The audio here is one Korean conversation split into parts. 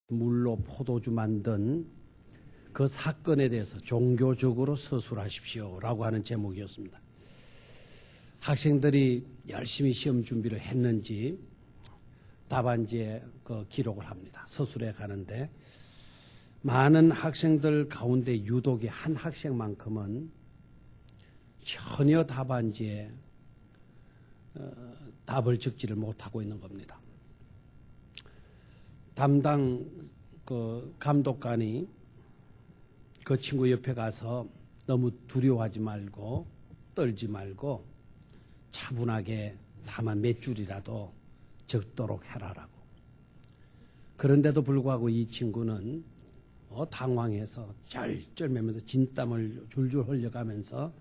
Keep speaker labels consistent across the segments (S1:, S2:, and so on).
S1: 물로 포도주 만든 그 사건에 대해서 종교적으로 서술하십시오라고 하는 제목이었습니다. 학생들이 열심히 시험 준비를 했는지 답안지에 그 기록을 합니다. 서술해 가는데 많은 학생들 가운데 유독이 한 학생만큼은 전혀 답안지에 답을 적지를 못하고 있는 겁니다. 담당 그 감독관이 그 친구 옆에 가서 너무 두려워하지 말고 떨지 말고 차분하게 다만 몇 줄이라도 적도록 해라라고. 그런데도 불구하고 이 친구는 당황해서 쩔쩔매면서 진땀을 줄줄 흘려가면서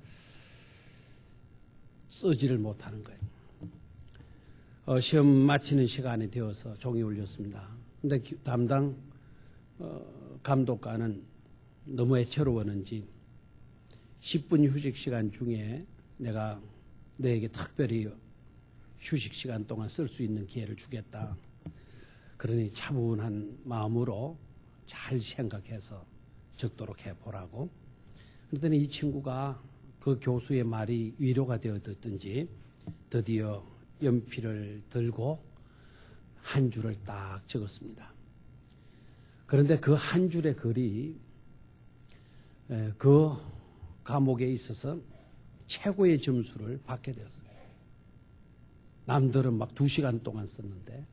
S1: 쓰지를 못하는 거예요. 시험 마치는 시간이 되어서 종이 울렸습니다. 근데 담당 감독관은 너무 애처로웠는지 10분 휴식 시간 중에 내가 너에게 특별히 휴식 시간 동안 쓸 수 있는 기회를 주겠다. 그러니 차분한 마음으로 잘 생각해서 적도록 해보라고. 그랬더니 이 친구가 그 교수의 말이 위로가 되었든지 드디어 연필을 들고 한 줄을 딱 적었습니다. 그런데 그 한 줄의 글이 그 과목에 있어서 최고의 점수를 받게 되었어요. 남들은 막 2시간 동안 썼는데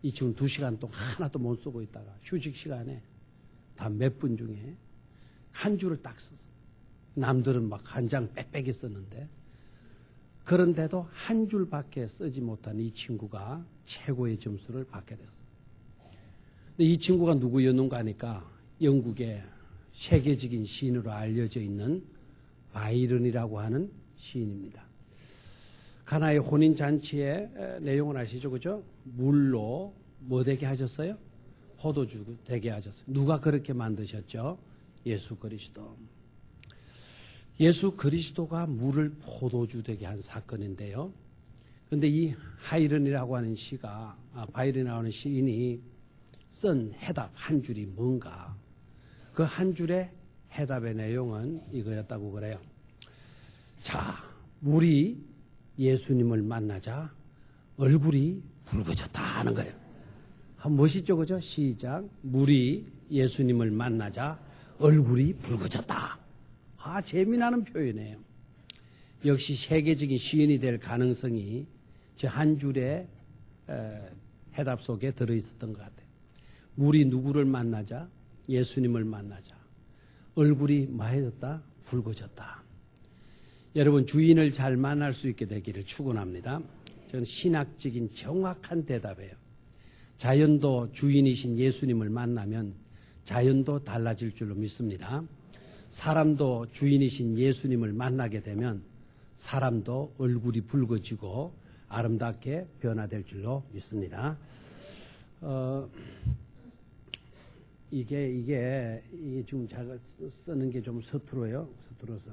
S1: 이 친구는 2시간 동안 하나도 못 쓰고 있다가 휴식 시간에 다 몇 분 중에 한 줄을 딱 썼어요. 남들은 막 한 장 빽빽이 썼는데 그런데도 한 줄밖에 쓰지 못한 이 친구가 최고의 점수를 받게 됐어요. 근데 이 친구가 누구였는가 하니까 영국의 세계적인 시인으로 알려져 있는 바이런이라고 하는 시인입니다. 가나의 혼인잔치의 내용을 아시죠? 그죠? 물로 뭐 되게 하셨어요? 포도주 되게 하셨어요. 누가 그렇게 만드셨죠? 예수 그리스도. 예수 그리스도가 물을 포도주 되게 한 사건인데요. 그런데 이 하이런이라고 하는 바이런이라고 하는 시인이 쓴 해답 한 줄이 뭔가. 그 한 줄의 해답의 내용은 이거였다고 그래요. 자, 물이 예수님을 만나자 얼굴이 붉어졌다 하는 거예요. 멋있죠, 그죠? 시작. 물이 예수님을 만나자 얼굴이 붉어졌다. 재미나는 표현이에요. 역시 세계적인 시인이 될 가능성이 저 한 줄의 해답 속에 들어있었던 것 같아요. 물이 누구를 만나자? 예수님을 만나자. 얼굴이 뭐해졌다? 붉어졌다. 여러분 주인을 잘 만날 수 있게 되기를 축원합니다. 저는 신학적인 정확한 대답이에요. 자연도 주인이신 예수님을 만나면 자연도 달라질 줄로 믿습니다. 사람도 주인이신 예수님을 만나게 되면 사람도 얼굴이 붉어지고 아름답게 변화될 줄로 믿습니다. 이게 지금 제가 쓰는 게 좀 서툴어요. 서툴어서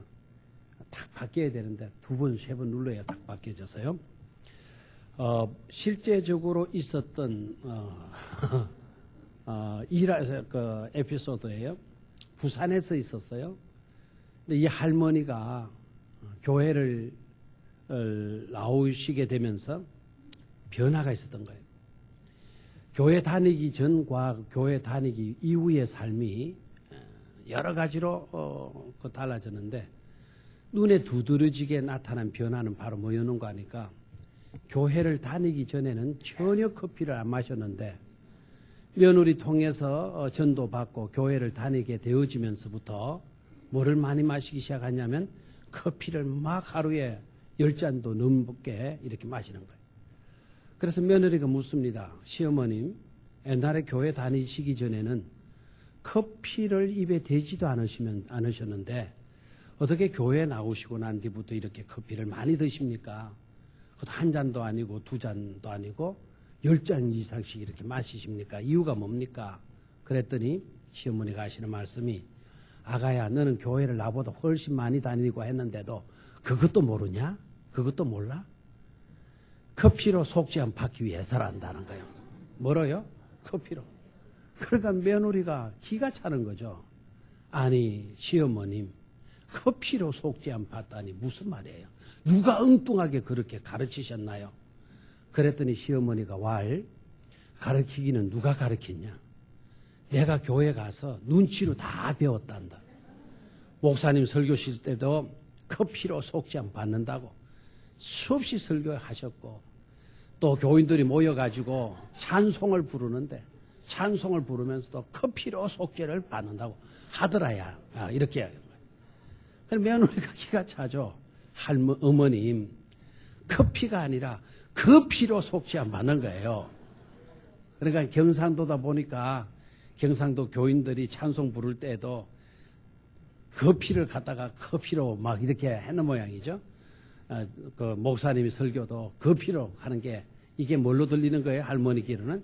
S1: 딱 바뀌어야 되는데 2번, 3번 눌러야 딱 바뀌어져서요. 실제적으로 있었던 그 에피소드예요. 부산에서 있었어요. 근데 이 할머니가 교회를 나오시게 되면서 변화가 있었던 거예요. 교회 다니기 전과 교회 다니기 이후의 삶이 여러 가지로 달라졌는데 눈에 두드러지게 나타난 변화는 바로 뭐였는가 하니까 교회를 다니기 전에는 전혀 커피를 안 마셨는데 며느리 통해서 전도받고 교회를 다니게 되어지면서부터 뭐를 많이 마시기 시작하냐면 커피를 막 하루에 10잔도 넘게 이렇게 마시는 거예요. 그래서 며느리가 묻습니다. 시어머님, 옛날에 교회 다니시기 전에는 커피를 입에 대지도 않으셨는데 어떻게 교회 나오시고 난 뒤부터 이렇게 커피를 많이 드십니까? 그것도 한 잔도 아니고 2잔도 아니고 10잔 이상씩 이렇게 마시십니까? 이유가 뭡니까? 그랬더니 시어머니가 하시는 말씀이 아가야 너는 교회를 나보다 훨씬 많이 다니고 했는데도 그것도 모르냐? 그것도 몰라? 커피로 속죄함 받기 위해서란다는 거예요. 뭐로요? 커피로. 그러니까 며느리가 기가 차는 거죠. 아니 시어머님 커피로 속죄함 받다니 무슨 말이에요? 누가 엉뚱하게 그렇게 가르치셨나요? 그랬더니 시어머니가 가르치기는 누가 가르쳤냐? 내가 교회 가서 눈치로 다 배웠단다. 목사님 설교실 때도 커피로 속죄함 받는다고 수없이 설교하셨고 또 교인들이 모여가지고 찬송을 부르는데 찬송을 부르면서도 커피로 속죄를 받는다고 하더라야. 이렇게 하는 거예요. 그럼 며느리가 기가 차죠. 어머님 커피가 아니라 커피로 속죄함 받는 거예요. 그러니까 경상도다 보니까 경상도 교인들이 찬송 부를 때도 커피를 갖다가 커피로 막 이렇게 하는 모양이죠. 그 목사님이 설교도 커피로 하는 게 이게 뭘로 들리는 거예요? 할머니 귀로는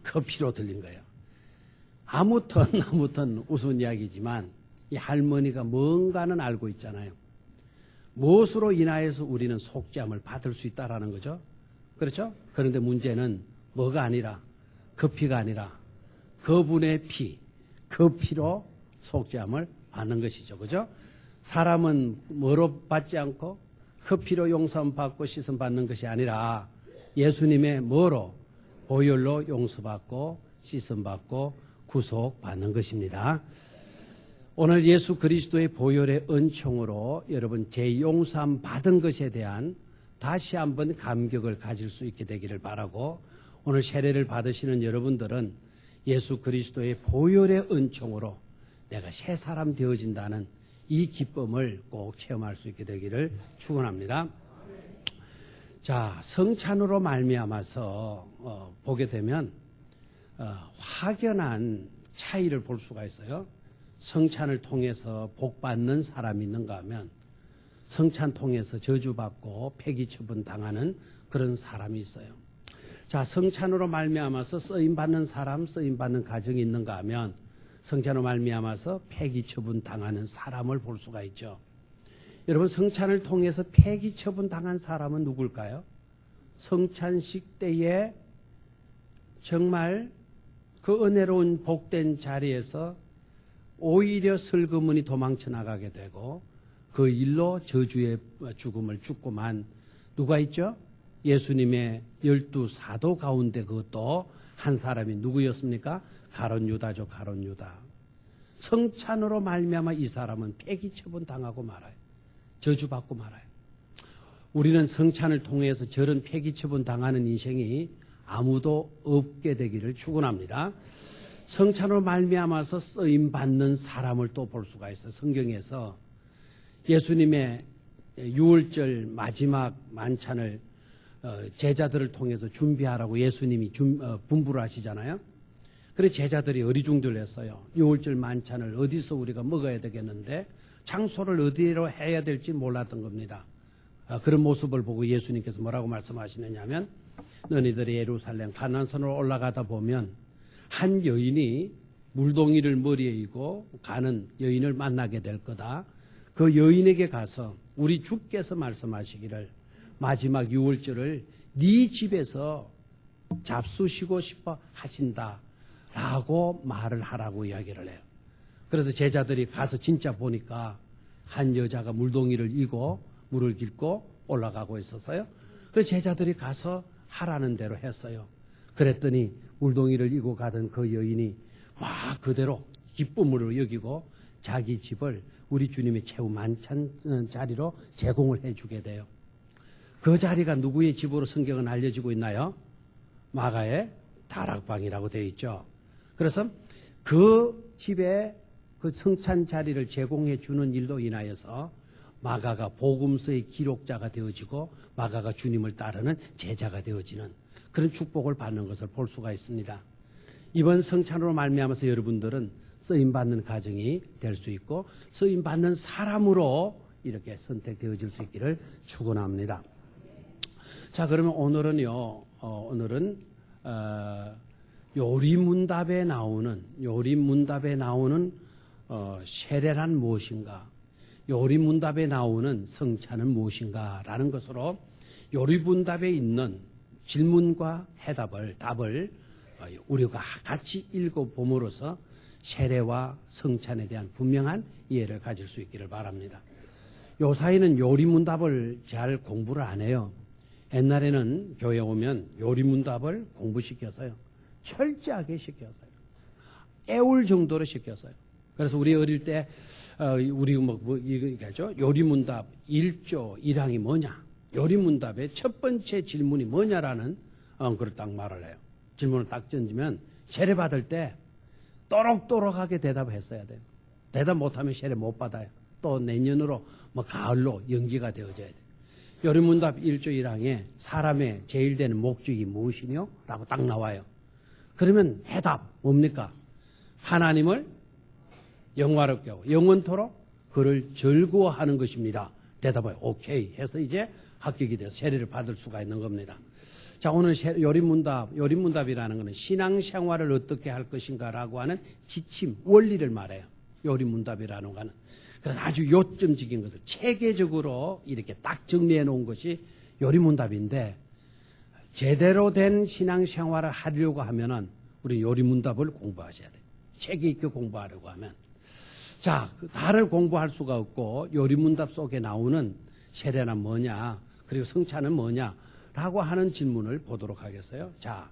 S1: 커피로 들린 거예요. 아무튼 우스운 이야기지만 이 할머니가 뭔가는 알고 있잖아요. 무엇으로 인하여서 우리는 속죄함을 받을 수 있다라는 거죠. 그렇죠? 그런데 문제는 뭐가 아니라 커피가 아니라 그분의 피, 그 피로 속죄함을 받는 것이죠. 그죠? 사람은 뭐로 받지 않고 커피로 용서함 받고 씻음 받는 것이 아니라 예수님의 뭐로 보혈로 용서받고 씻음 받고 구속 받는 것입니다. 오늘 예수 그리스도의 보혈의 은총으로 여러분 재용서함 받은 것에 대한 다시 한번 감격을 가질 수 있게 되기를 바라고 오늘 세례를 받으시는 여러분들은 예수 그리스도의 보혈의 은총으로 내가 새 사람 되어진다는 이 기쁨을 꼭 체험할 수 있게 되기를 축원합니다. 자, 성찬으로 말미암아서 보게 되면 확연한 차이를 볼 수가 있어요. 성찬을 통해서 복받는 사람이 있는가 하면 성찬 통해서 저주받고 폐기처분 당하는 그런 사람이 있어요. 자, 성찬으로 말미암아서 쓰임받는 사람, 쓰임받는 가정이 있는가 하면 성찬으로 말미암아서 폐기처분 당하는 사람을 볼 수가 있죠. 여러분 성찬을 통해서 폐기처분 당한 사람은 누굴까요? 성찬식 때에 정말 그 은혜로운 복된 자리에서 오히려 슬그머니 도망쳐 나가게 되고 그 일로 저주의 죽음을 죽고만 누가 있죠? 예수님의 12사도 가운데 그것도 한 사람이 누구였습니까? 가룟 유다죠. 가룟 유다. 성찬으로 말미암아 이 사람은 폐기처분 당하고 말아요. 저주받고 말아요. 우리는 성찬을 통해서 저런 폐기처분 당하는 인생이 아무도 없게 되기를 축원합니다. 성찬으로 말미암아서 쓰임받는 사람을 또 볼 수가 있어요. 성경에서 예수님의 유월절 마지막 만찬을 제자들을 통해서 준비하라고 예수님이 분부를 하시잖아요. 그래서 제자들이 어리중절했어요. 유월절 만찬을 어디서 우리가 먹어야 되겠는데 장소를 어디로 해야 될지 몰랐던 겁니다. 그런 모습을 보고 예수님께서 뭐라고 말씀하시느냐 하면 너희들이 예루살렘 가나안산으로 올라가다 보면 한 여인이 물동이를 머리에 이고 가는 여인을 만나게 될 거다. 그 여인에게 가서 우리 주께서 말씀하시기를 마지막 유월절을 네 집에서 잡수시고 싶어 하신다 라고 말을 하라고 이야기를 해요. 그래서 제자들이 가서 진짜 보니까 한 여자가 물동이를 이고 물을 깃고 올라가고 있었어요. 그래서 제자들이 가서 하라는 대로 했어요. 그랬더니 물동이를 이고 가던 그 여인이 막 그대로 기쁨으로 여기고 자기 집을 우리 주님의 최후 만찬 자리로 제공을 해주게 돼요. 그 자리가 누구의 집으로 성경은 알려지고 있나요? 마가의 다락방이라고 되어 있죠. 그래서 그 집에 그 성찬 자리를 제공해 주는 일로 인하여서 마가가 복음서의 기록자가 되어지고 마가가 주님을 따르는 제자가 되어지는 그런 축복을 받는 것을 볼 수가 있습니다. 이번 성찬으로 말미암아서 여러분들은 쓰임받는 가정이 될 수 있고 쓰임받는 사람으로 이렇게 선택되어질 수 있기를 축원합니다. 자, 그러면 오늘은요. 오늘은 요리문답에 나오는 세례란 무엇인가, 요리문답에 나오는 성찬은 무엇인가라는 것으로 요리문답에 있는 질문과 답을 우리가 같이 읽어봄으로써 세례와 성찬에 대한 분명한 이해를 가질 수 있기를 바랍니다. 요 사이는 요리문답을 잘 공부를 안 해요. 옛날에는 교회 오면 요리문답을 공부시켜서요. 철저하게 시켰어요. 애울 정도로 시켰어요. 그래서 우리 어릴 때 우리 이거죠. 요리문답 1조 1항이 뭐냐? 요리문답의 첫 번째 질문이 뭐냐라는 그걸 딱 말을 해요. 질문을 딱 던지면 세례 받을 때 또록또록하게 대답했어야 돼요. 대답 못하면 세례 못 받아요. 또 내년으로 가을로 연기가 되어져야 돼요. 요리문답 1조 1항에 사람의 제일 되는 목적이 무엇이뇨? 라고 딱 나와요. 그러면 해답 뭡니까? 하나님을 영화롭게 하고 영원토록 그를 즐거워하는 것입니다. 대답을 오케이 해서 이제 합격이 돼서 세례를 받을 수가 있는 겁니다. 자, 오늘 요리문답이라는 것은 신앙생활을 어떻게 할 것인가라고 하는 지침, 원리를 말해요. 요리문답이라는 거는. 그래서 아주 요점적인 것을 체계적으로 이렇게 딱 정리해 놓은 것이 요리문답인데, 제대로 된 신앙생활을 하려고 하면은 우리 요리문답을 공부하셔야 돼요. 체계 있게 공부하려고 하면. 자, 다를 공부할 수가 없고 요리문답 속에 나오는 세례는 뭐냐, 그리고 성찬은 뭐냐 라고 하는 질문을 보도록 하겠어요. 자,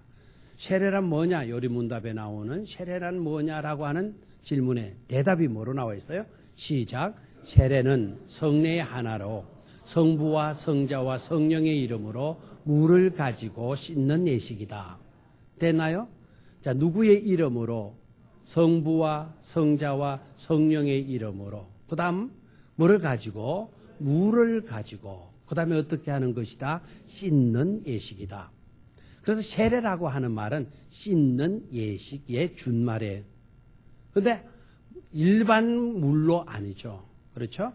S1: 세례란 뭐냐? 요리문답에 나오는 세례란 뭐냐라고 하는 질문에 대답이 뭐로 나와 있어요? 시작. 세례는 성례의 하나로 성부와 성자와 성령의 이름으로 물을 가지고 씻는 예식이다. 됐나요? 자, 누구의 이름으로? 성부와 성자와 성령의 이름으로. 그 다음 뭐를 가지고? 물을 가지고. 그 다음에 어떻게 하는 것이다? 씻는 예식이다. 그래서 세례라고 하는 말은 씻는 예식의 준말이에요. 그런데 일반 물로 아니죠. 그렇죠?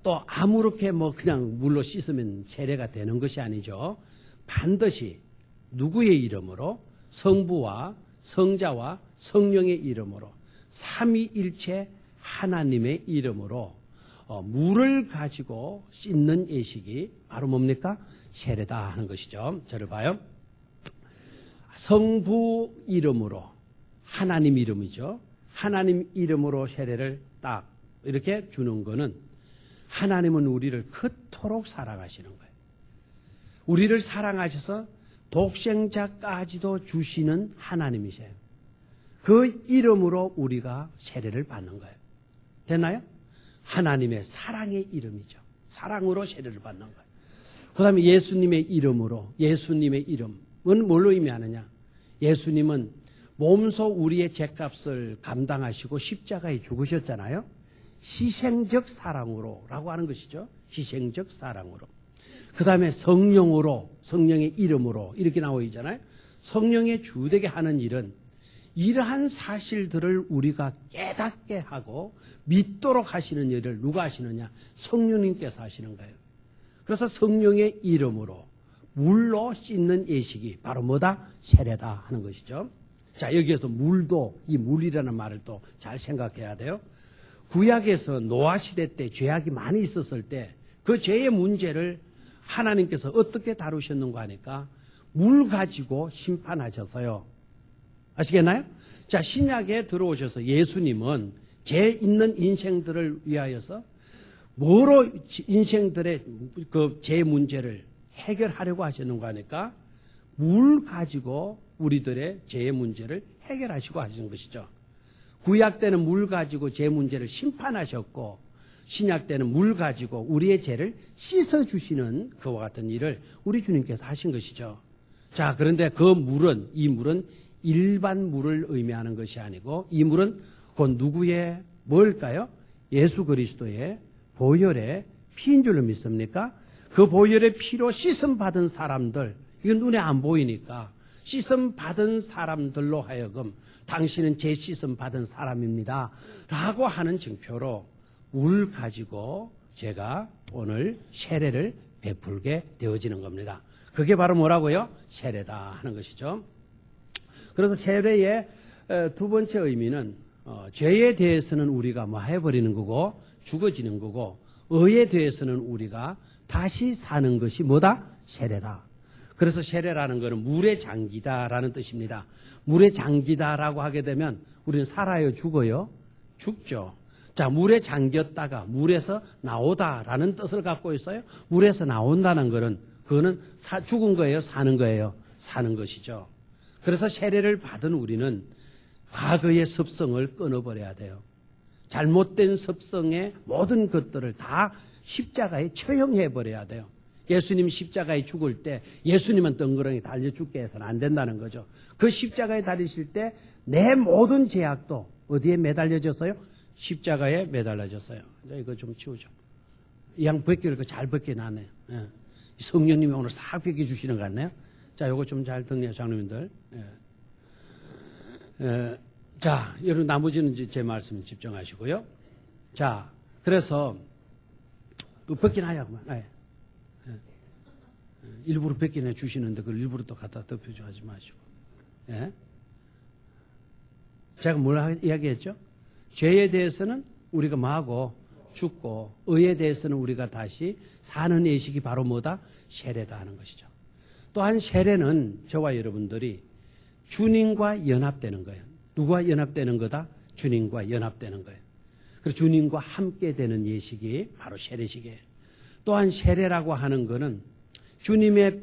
S1: 또 아무렇게 그냥 물로 씻으면 세례가 되는 것이 아니죠. 반드시 누구의 이름으로? 성부와 성자와 성령의 이름으로, 삼위일체 하나님의 이름으로 물을 가지고 씻는 예식이 바로 뭡니까? 세례다 하는 것이죠. 저를 봐요. 성부 이름으로, 하나님 이름이죠. 하나님 이름으로 세례를 딱 이렇게 주는 거는 하나님은 우리를 그토록 사랑하시는 거예요. 우리를 사랑하셔서 독생자까지도 주시는 하나님이세요. 그 이름으로 우리가 세례를 받는 거예요. 됐나요? 하나님의 사랑의 이름이죠. 사랑으로 세례를 받는 거예요. 그 다음에 예수님의 이름으로, 예수님의 이름은 뭘로 의미하느냐? 예수님은 몸소 우리의 죄값을 감당하시고 십자가에 죽으셨잖아요. 희생적 사랑으로 라고 하는 것이죠. 희생적 사랑으로. 그 다음에 성령으로, 성령의 이름으로 이렇게 나와 있잖아요. 성령의 주되게 하는 일은 이러한 사실들을 우리가 깨닫게 하고 믿도록 하시는 일을 누가 하시느냐? 성령님께서 하시는 거예요. 그래서 성령의 이름으로 물로 씻는 예식이 바로 뭐다? 세례다 하는 것이죠. 자, 여기에서 물도, 이 물이라는 말을 또 잘 생각해야 돼요. 구약에서 노아 시대 때 죄악이 많이 있었을 때 그 죄의 문제를 하나님께서 어떻게 다루셨는가 하니까 물 가지고 심판하셔서요. 아시겠나요? 자, 신약에 들어오셔서 예수님은 죄 있는 인생들을 위하여서 뭐로 인생들의 그 죄 문제를 해결하려고 하셨는가 하니까 물 가지고 우리들의 죄의 문제를 해결하시고 하시는 것이죠. 구약 때는 물 가지고 죄 문제를 심판하셨고 신약 때는 물 가지고 우리의 죄를 씻어주시는 그와 같은 일을 우리 주님께서 하신 것이죠. 자, 그런데 그 물은, 이 물은 일반 물을 의미하는 것이 아니고 이 물은 곧 누구의 뭘까요? 예수 그리스도의 보혈의 피인 줄로 믿습니까? 그 보혈의 피로 씻음 받은 사람들, 이건 눈에 안 보이니까 씻음 받은 사람들로 하여금 당신은 제 씻음 받은 사람입니다 라고 하는 증표로 물 가지고 제가 오늘 세례를 베풀게 되어지는 겁니다. 그게 바로 뭐라고요? 세례다 하는 것이죠. 그래서 세례의 두 번째 의미는 죄에 대해서는 우리가 뭐 해버리는 거고 죽어지는 거고 의에 대해서는 우리가 다시 사는 것이 뭐다? 세례다. 그래서 세례라는 것은 물의 장기다라는 뜻입니다. 물의 장기다라고 하게 되면 우리는 살아요, 죽어요? 죽죠. 자, 물에 잠겼다가 물에서 나오다라는 뜻을 갖고 있어요. 물에서 나온다는 것은 그거는 죽은 거예요, 사는 거예요? 사는 것이죠. 그래서 세례를 받은 우리는 과거의 습성을 끊어버려야 돼요. 잘못된 습성의 모든 것들을 다 십자가에 처형해버려야 돼요. 예수님 십자가에 죽을 때 예수님은 덩그러니 달려 죽게 해서는 안 된다는 거죠. 그 십자가에 달리실 때 내 모든 죄악도 어디에 매달려졌어요? 십자가에 매달려졌어요. 이거 좀 치우죠. 이 양 벗기를 잘 벗겨놨네요. 예. 성령님이 오늘 싹 벗겨주시는 것 같네요. 자, 요거 좀 잘 듣네요, 장로님들. 예. 자, 여러분 나머지는 이제 제 말씀 집중하시고요. 자, 그래서 벗기나요? 예. 일부러 벗기내 주시는데 그걸 일부러 또 갖다 덮여줘 하지 마시고. 예? 제가 뭘 이야기했죠? 죄에 대해서는 우리가 뭐하고 죽고 의에 대해서는 우리가 다시 사는 예식이 바로 뭐다? 세례다 하는 것이죠. 또한 세례는 저와 여러분들이 주님과 연합되는 거예요. 누구와 연합되는 거다? 주님과 연합되는 거예요. 그래서 주님과 함께 되는 예식이 바로 세례식이에요. 또한 세례라고 하는 것은 주님의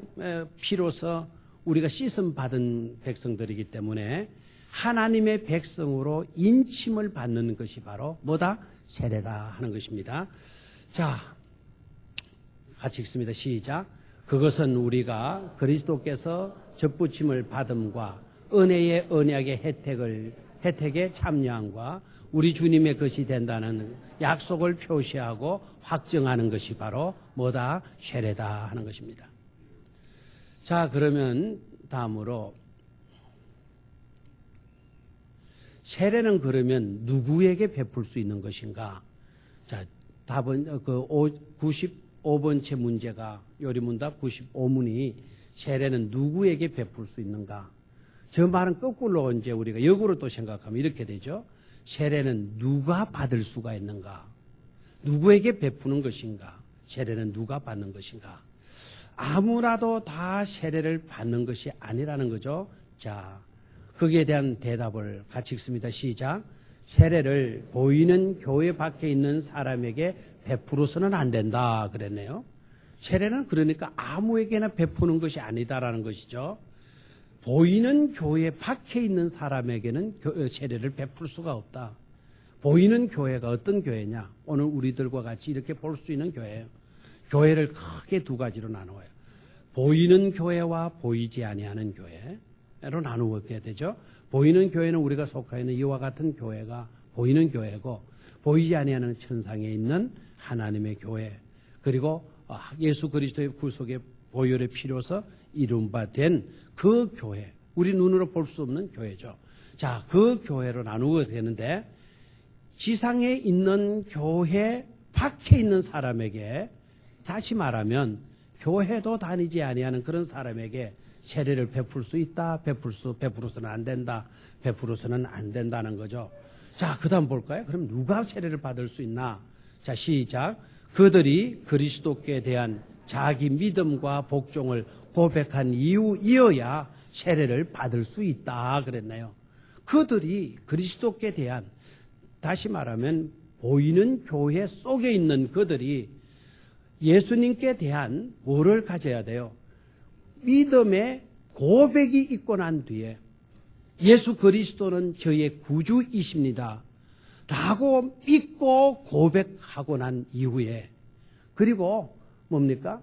S1: 피로서 우리가 씻음 받은 백성들이기 때문에 하나님의 백성으로 인침을 받는 것이 바로 뭐다? 세례다 하는 것입니다. 자, 같이 읽습니다. 시작. 그것은 우리가 그리스도께서 접붙임을 받음과 은혜의 언약의 혜택에 참여함과 우리 주님의 것이 된다는 약속을 표시하고 확정하는 것이 바로 뭐다? 세례다 하는 것입니다. 자, 그러면 다음으로 세례는 그러면 누구에게 베풀 수 있는 것인가? 자, 답은 95번째 문제가 요리문답 95문이 세례는 누구에게 베풀 수 있는가? 저 말은 거꾸로 이제 우리가 역으로 또 생각하면 이렇게 되죠. 세례는 누가 받을 수가 있는가? 누구에게 베푸는 것인가? 세례는 누가 받는 것인가? 아무라도 다 세례를 받는 것이 아니라는 거죠. 자, 거기에 대한 대답을 같이 읽습니다. 시작. 세례를 보이는 교회 밖에 있는 사람에게 베풀어서는 안 된다 그랬네요. 세례는 그러니까 아무에게나 베푸는 것이 아니다라는 것이죠. 보이는 교회 밖에 있는 사람에게는 세례를 베풀 수가 없다. 보이는 교회가 어떤 교회냐? 오늘 우리들과 같이 이렇게 볼 수 있는 교회예요. 교회를 크게 두 가지로 나누어요. 보이는 교회와 보이지 아니하는 교회로 나누게 되죠. 보이는 교회는 우리가 속해 있는 이와 같은 교회가 보이는 교회고, 보이지 아니하는 천상에 있는 하나님의 교회, 그리고 예수 그리스도의 구속의 보혈의 피로서 이룬 바 된 그 교회, 우리 눈으로 볼 수 없는 교회죠. 자, 그 교회로 나누게 되는데, 지상에 있는 교회 밖에 있는 사람에게, 다시 말하면 교회도 다니지 아니하는 그런 사람에게 세례를 베풀 수 있다, 베풀어서는 안 된다, 베풀어서는 안 된다는 거죠. 자, 그 다음 볼까요? 그럼 누가 세례를 받을 수 있나? 자, 시작. 그들이 그리스도께 대한 자기 믿음과 복종을 고백한 이유이어야 세례를 받을 수 있다 그랬나요? 그들이 그리스도께 대한, 다시 말하면 보이는 교회 속에 있는 그들이 예수님께 대한 뭐를 가져야 돼요? 믿음의 고백이 있고 난 뒤에 예수 그리스도는 저의 구주이십니다 라고 믿고 고백하고 난 이후에, 그리고 뭡니까?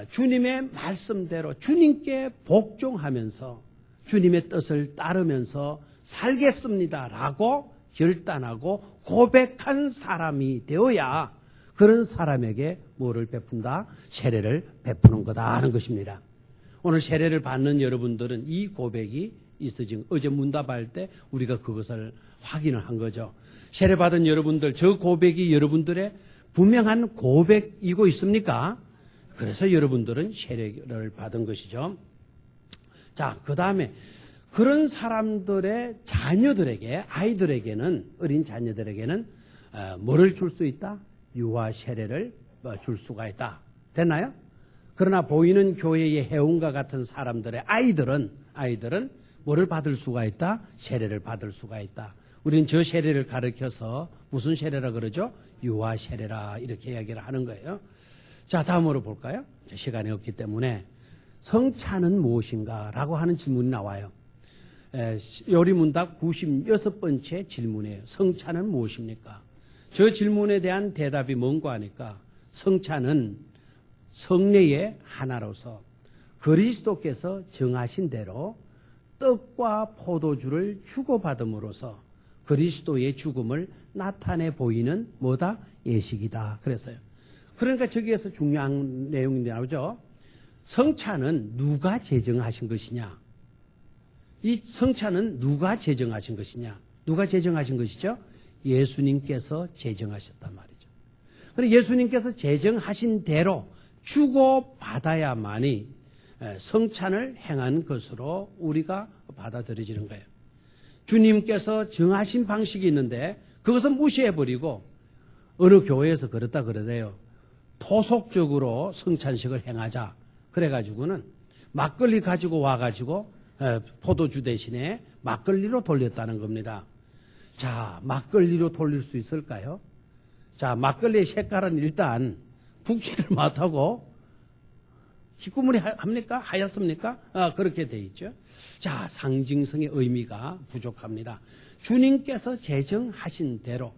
S1: 주님의 말씀대로 주님께 복종하면서 주님의 뜻을 따르면서 살겠습니다 라고 결단하고 고백한 사람이 되어야 그런 사람에게 뭐를 베푼다? 세례를 베푸는 거다 하는 것입니다. 오늘 세례를 받는 여러분들은 이 고백이 있어진, 어제 문답할 때 우리가 그것을 확인을 한 거죠. 세례 받은 여러분들, 저 고백이 여러분들의 분명한 고백이고 있습니까? 그래서 여러분들은 세례를 받은 것이죠. 자, 그 다음에 그런 사람들의 자녀들에게, 아이들에게는, 어린 자녀들에게는 뭐를 줄 수 있다? 유아 세례를 줄 수가 있다. 됐나요? 그러나 보이는 교회의 해운과 같은 사람들의 아이들은 뭐를 받을 수가 있다? 세례를 받을 수가 있다. 우리는 저 세례를 가르쳐서 무슨 세례라 그러죠? 유아 세례라 이렇게 이야기를 하는 거예요. 자, 다음으로 볼까요? 시간이 없기 때문에 성찬은 무엇인가? 라고 하는 질문이 나와요. 요리문답 96번째 질문이에요. 성찬은 무엇입니까? 저 질문에 대한 대답이 뭔가 하니까 성찬은 성례의 하나로서 그리스도께서 정하신 대로 떡과 포도주를 주고받음으로써 그리스도의 죽음을 나타내 보이는 뭐다? 예식이다. 그랬어요. 그러니까 저기에서 중요한 내용이 나오죠. 성찬은 누가 제정하신 것이냐? 이 성찬은 누가 제정하신 것이냐? 누가 제정하신 것이죠? 예수님께서 제정하셨단 말이죠. 그래서 예수님께서 제정하신 대로 주고받아야만이 성찬을 행한 것으로 우리가 받아들여지는 거예요. 주님께서 정하신 방식이 있는데 그것은 무시해버리고 어느 교회에서 그렇다 그러대요. 토속적으로 성찬식을 행하자. 그래가지고는 막걸리 가지고 와가지고 포도주 대신에 막걸리로 돌렸다는 겁니다. 자, 막걸리로 돌릴 수 있을까요? 자, 막걸리의 색깔은 일단 북치를 못하고 희구물이 합니까? 하얗습니까? 그렇게 돼 있죠. 자, 상징성의 의미가 부족합니다. 주님께서 제정하신 대로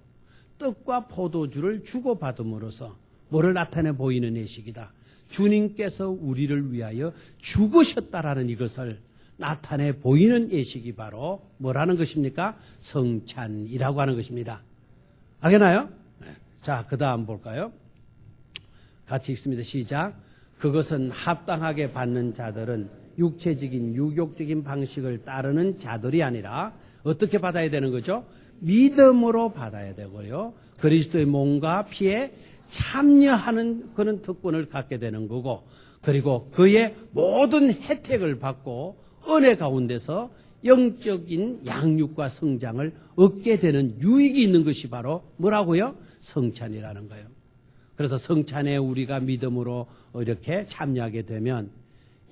S1: 떡과 포도주를 주고받음으로써 뭐를 나타내 보이는 예식이다. 주님께서 우리를 위하여 죽으셨다라는 이것을 나타내 보이는 예식이 바로 뭐라는 것입니까? 성찬이라고 하는 것입니다. 알겠나요? 자, 그 다음 볼까요? 같이 읽습니다. 시작. 그것은 합당하게 받는 자들은 육체적인 유욕적인 방식을 따르는 자들이 아니라 어떻게 받아야 되는 거죠? 믿음으로 받아야 되고요. 그리스도의 몸과 피에 참여하는 그런 특권을 갖게 되는 거고, 그리고 그의 모든 혜택을 받고 은혜 가운데서 영적인 양육과 성장을 얻게 되는 유익이 있는 것이 바로 뭐라고요? 성찬이라는 거예요. 그래서 성찬에 우리가 믿음으로 이렇게 참여하게 되면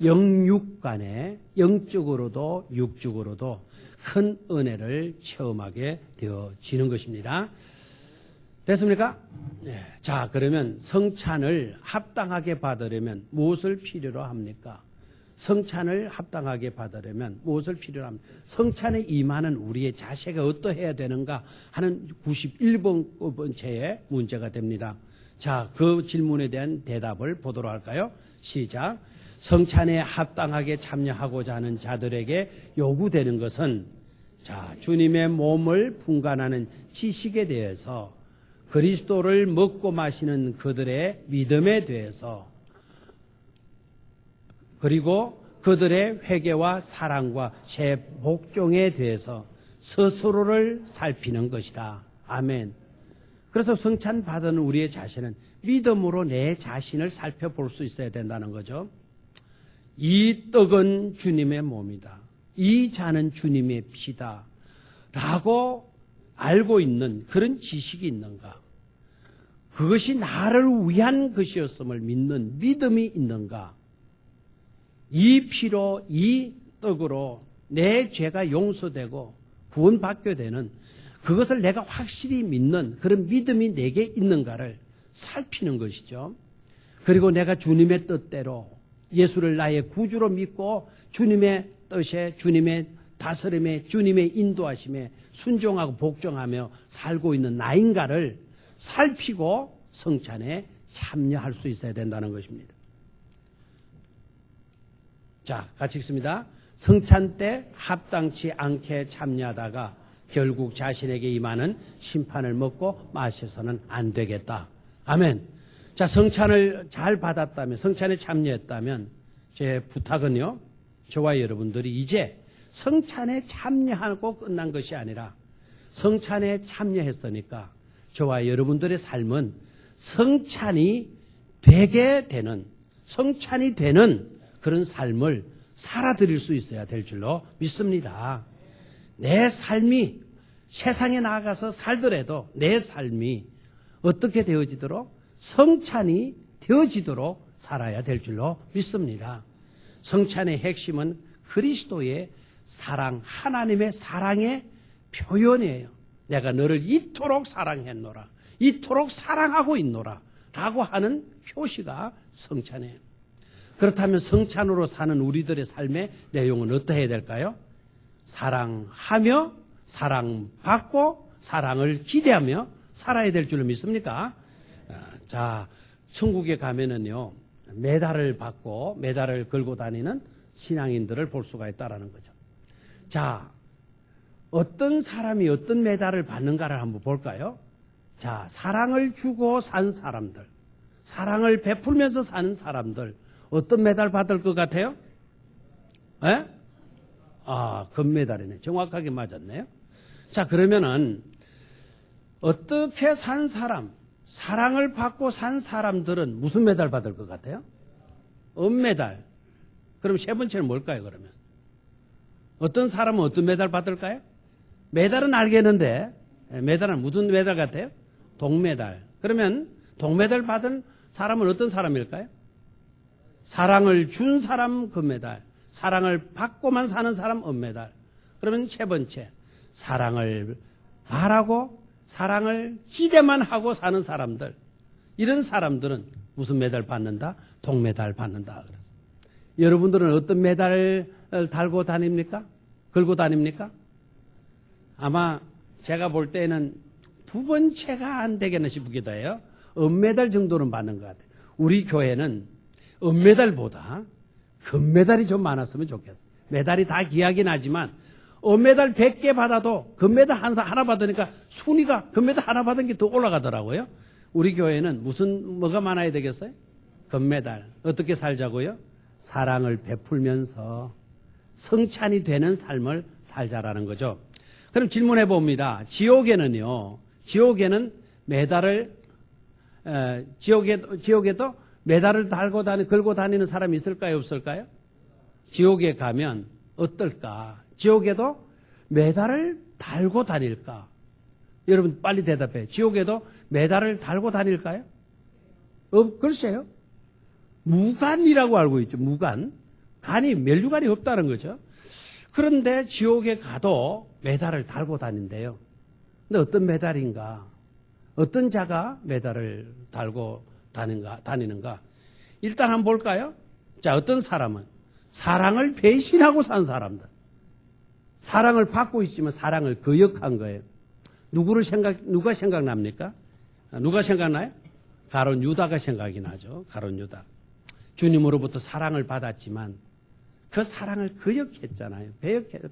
S1: 영육 간에 영적으로도 육적으로도 큰 은혜를 체험하게 되어지는 것입니다. 됐습니까? 네. 자, 그러면 성찬을 합당하게 받으려면 무엇을 필요로 합니까? 성찬을 합당하게 받으려면 무엇을 필요로 합니까? 성찬에 임하는 우리의 자세가 어떠해야 되는가 하는 91번째의 문제가 됩니다. 자, 그 질문에 대한 대답을 보도록 할까요? 시작. 성찬에 합당하게 참여하고자 하는 자들에게 요구되는 것은 자, 주님의 몸을 분간하는 지식에 대해서 그리스도를 먹고 마시는 그들의 믿음에 대해서 그리고 그들의 회개와 사랑과 새 복종에 대해서 스스로를 살피는 것이다. 아멘. 그래서 성찬 받은 우리의 자신은 믿음으로 내 자신을 살펴볼 수 있어야 된다는 거죠. 이 떡은 주님의 몸이다. 이 잔은 주님의 피다. 라고 알고 있는 그런 지식이 있는가? 그것이 나를 위한 것이었음을 믿는 믿음이 있는가? 이 피로 이 떡으로 내 죄가 용서되고 구원받게 되는 그것을 내가 확실히 믿는 그런 믿음이 내게 있는가를 살피는 것이죠. 그리고 내가 주님의 뜻대로 예수를 나의 구주로 믿고 주님의 뜻에 주님의 다스림에 주님의 인도하심에 순종하고 복종하며 살고 있는 나인가를 살피고 성찬에 참여할 수 있어야 된다는 것입니다. 자, 같이 읽습니다. 성찬 때 합당치 않게 참여하다가 결국 자신에게 임하는 심판을 먹고 마셔서는 안 되겠다. 아멘. 자, 성찬을 잘 받았다면, 성찬에 참여했다면 제 부탁은요, 저와 여러분들이 이제 성찬에 참여하고 끝난 것이 아니라 성찬에 참여했으니까 저와 여러분들의 삶은 성찬이 되게 되는, 성찬이 되는 그런 삶을 살아드릴 수 있어야 될 줄로 믿습니다. 내 삶이 세상에 나가서 살더라도 내 삶이 어떻게 되어지도록 성찬이 되어지도록 살아야 될 줄로 믿습니다. 성찬의 핵심은 그리스도의 사랑, 하나님의 사랑의 표현이에요. 내가 너를 이토록 사랑했노라, 이토록 사랑하고 있노라 라고 하는 표시가 성찬이에요. 그렇다면 성찬으로 사는 우리들의 삶의 내용은 어떠해야 될까요? 사랑하며 사랑받고 사랑을 기대하며 살아야 될 줄로 믿습니까? 자, 천국에 가면은요, 메달을 받고 메달을 걸고 다니는 신앙인들을 볼 수가 있다라는 거죠. 자, 어떤 사람이 어떤 메달을 받는가를 한번 볼까요? 자, 사랑을 주고 산 사람들, 사랑을 베풀면서 사는 사람들, 어떤 메달 받을 것 같아요? 에? 금메달이네. 정확하게 맞았네요. 자, 그러면은 어떻게 산 사람, 사랑을 받고 산 사람들은 무슨 메달 받을 것 같아요? 은메달. 그럼 세 번째는 뭘까요, 그러면? 어떤 사람은 어떤 메달 받을까요? 메달은 알겠는데, 메달은 무슨 메달 같아요? 동메달. 그러면 동메달 받은 사람은 어떤 사람일까요? 사랑을 준 사람 금메달, 사랑을 받고만 사는 사람 은메달. 그러면 세 번째, 사랑을 바라고 사랑을 기대만 하고 사는 사람들, 이런 사람들은 무슨 메달 받는다? 동메달 받는다. 그래서 여러분들은 어떤 메달을 달고 다닙니까? 걸고 다닙니까? 아마 제가 볼 때는 두 번째가 안 되겠나 싶기도 해요. 은메달 정도는 받는 것 같아요. 우리 교회는 은메달보다 금메달이 좀 많았으면 좋겠어요. 메달이 다 귀하긴 하지만 은메달 100개 받아도 금메달 하나 받으니까 순위가 금메달 하나 받은 게 더 올라가더라고요. 우리 교회는 뭐가 많아야 되겠어요? 금메달. 어떻게 살자고요? 사랑을 베풀면서 성찬이 되는 삶을 살자라는 거죠. 그럼 질문해 봅니다. 지옥에는 메달을, 지옥에도 메달을 걸고 다니는 사람이 있을까요, 없을까요? 지옥에 가면 어떨까? 지옥에도 메달을 달고 다닐까? 여러분 빨리 대답해. 지옥에도 메달을 달고 다닐까요? 글쎄요. 무간이라고 알고 있죠. 무간. 멜류관이 없다는 거죠. 그런데 지옥에 가도 메달을 달고 다닌대요. 근데 어떤 메달인가? 어떤 자가 메달을 달고 다니는가? 일단 한번 볼까요? 자, 어떤 사람은 사랑을 배신하고 산 사람들. 사랑을 받고 있지만 사랑을 거역한 거예요. 누가 생각납니까? 누가 생각나요? 가룟 유다가 생각이 나죠. 가룟 유다. 주님으로부터 사랑을 받았지만 그 사랑을 거역했잖아요.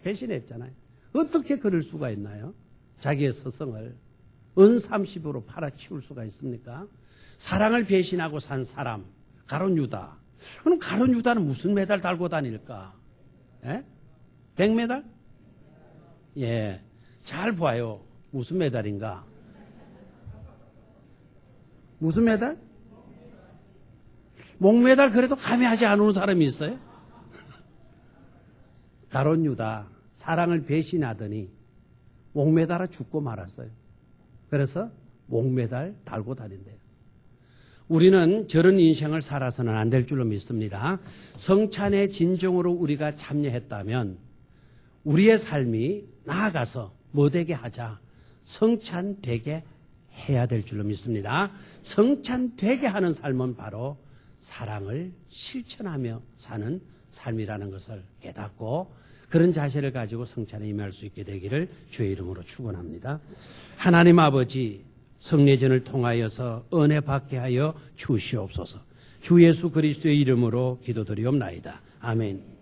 S1: 배신했잖아요. 어떻게 그럴 수가 있나요? 자기의 스승을 은30으로 팔아치울 수가 있습니까? 사랑을 배신하고 산 사람, 가룟 유다. 그럼 가룟 유다는 무슨 메달 달고 다닐까? 예? 100메달? 예. 잘 봐요. 무슨 메달인가? 무슨 메달? 목메달 그래도 감히 하지 않는 사람이 있어요? 가룟 유다 사랑을 배신하더니 목매달아 죽고 말았어요. 그래서 목메달 달고 다닌대요. 우리는 저런 인생을 살아서는 안 될 줄로 믿습니다. 성찬의 진정으로 우리가 참여했다면 우리의 삶이 나아가서 뭐 되게 하자? 성찬 되게 해야 될 줄로 믿습니다. 성찬 되게 하는 삶은 바로 사랑을 실천하며 사는 삶이라는 것을 깨닫고 그런 자세를 가지고 성찬에 임할 수 있게 되기를 주의 이름으로 축원합니다. 하나님 아버지, 성례전을 통하여서 은혜 받게 하여 주시옵소서. 주 예수 그리스도의 이름으로 기도드리옵나이다. 아멘.